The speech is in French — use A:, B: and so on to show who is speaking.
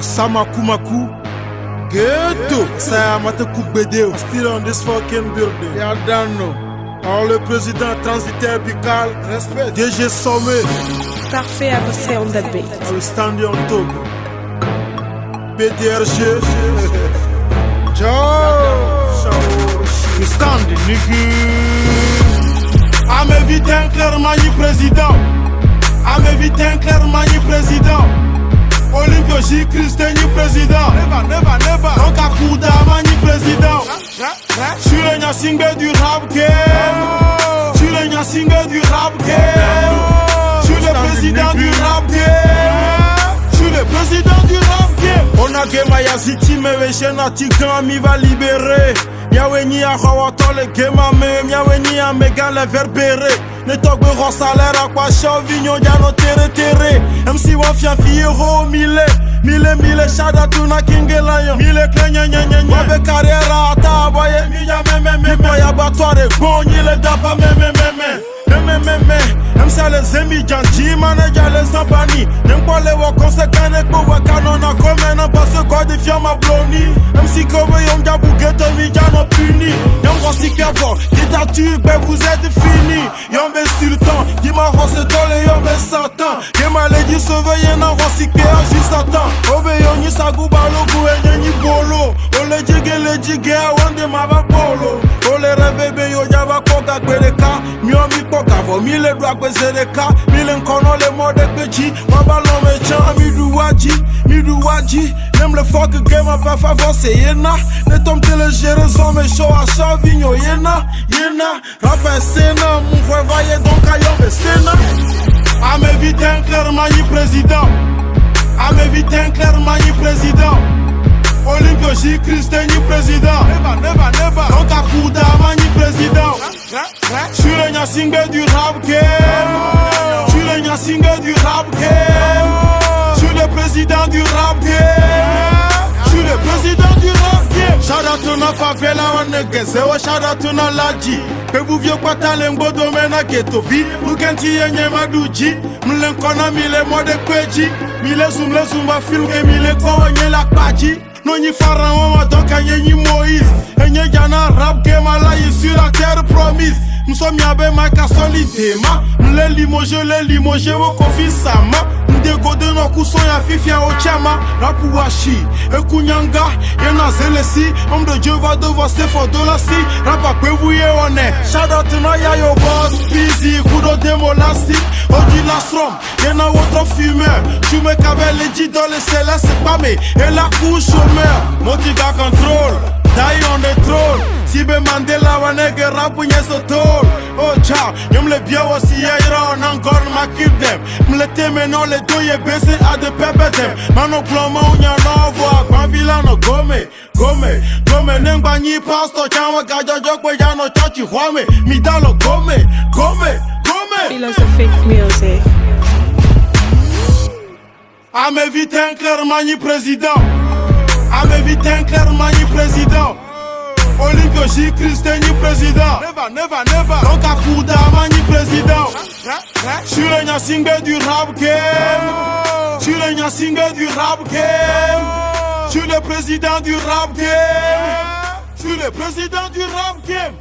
A: Samakumaku. Ghetto. Saya Mataku Bedeo. Still on this fucking building. You don't know. Alors le président transitaire Bical. Respect. DG Sommet.
B: Parfait à bosser on that beat.
A: I will stand on top. PDRG. Ciao. We standing, nigga. I'm évité un clairement ni président. I'm évité un clairement ni président. Olympio J. Christ ni président. Never. Donc à coup d'âme ni président. Je suis le Nyasingbe du rap game. Je suis le Nyasingbe du rap game. Je suis le président du rap game. Je suis le président du rap game. On a game ya ziti me vechena tikan mi va libérer. Miaweni a hawatole game me miaweni a mega le verbere. Ne togbe ro salaire à quoi chauvignon ya no tere. MC wa fia fiero mille shada tuna kingela yo. Mille klenya nya. Mabe carrière ata boye mi ya me. Boya batware gonyi le dapa me. MC les emi janji manager les zambani. N'importe wo conséquent ko wa kanona comme na passe quoi de fier ma bloni. MC kowe yom jabu ghetto mi jano puni. Yom rosi kefo, dictature ben vous êtes fini. Yom be sultan, di ma rose tole yom be satan. Yema le di sauver na rosi ke aji satan. Obe yoni saguba logo enyi bolo. Ole jige wande ma ba bolo. Ole revebe yo java koka kwereka. Miomi koka vo mile dwa kwezereka. Mile nkono le mode pechi. Wabalo me chan miduwaji. Nem le fuck game a pas favor c'est yena. Ne tom téléchérer son me show à Chavigno yena. Rappel Sénat, mon frère vaillé donc à yombe Sénat. A m'éviter un clairement ni président. A m'éviter un clairement ni président. Olympio J. Christ ni président. Never. Donc à coup d'âme ni président. Je suis le Nyasingbe du rap game. Je suis le Nyasingbe du rap game. Je suis le président du rap game. Je suis le président du rap game. Shout out to na favela wanege zewa shout out to na laji. Pe vous vieux kwata lembo domena ghetto bi. Mukenti yenye maduji. Mlenkona mile mode kweji. Mile zumba film ke mile kwa nye la kwaji. Noni pharaon wa donc yenye Moïse. Enye jana rap game ala sur la terre promise. M'somi abe maka solidema. M'le limoje wo kofi sama. M'degode no kuson ya fifia o chama. Rapu washi, ekunyanga, yena zelesi. Homme de Dieu va devoir se faire de la si. Rapa kwevouye one. Shout out to na yo boss, busy, kudo demolasi. Odi la strom, yena votre fumeur. Tu me cabelle les dit dans les célestes, c'est pas mais. Et la couche chômeur, motiga contrôle. Die on the throne. Si be Mandela wanege rapu nyeso tol. Oh ciao, yom le bien aussi ira on encore ma keep them. M'le teme non le doye baissé à de pepete. Mano ploma unya no voix. Quand vilano gome nengba ni pasto chawa gajo jokwe jano chachi huame. Midalo gome.
B: Philosophic music.
A: A m'éviter un clairement ni président. A m'éviter un clairement ni président. Olympio J. Christ ni président. Never. Donc à coup d'âme ni président. Je suis le Nyasingbe du rap game. Je suis le Nyasingbe du rap game. Je suis le président du rap game. Je suis le président du rap game.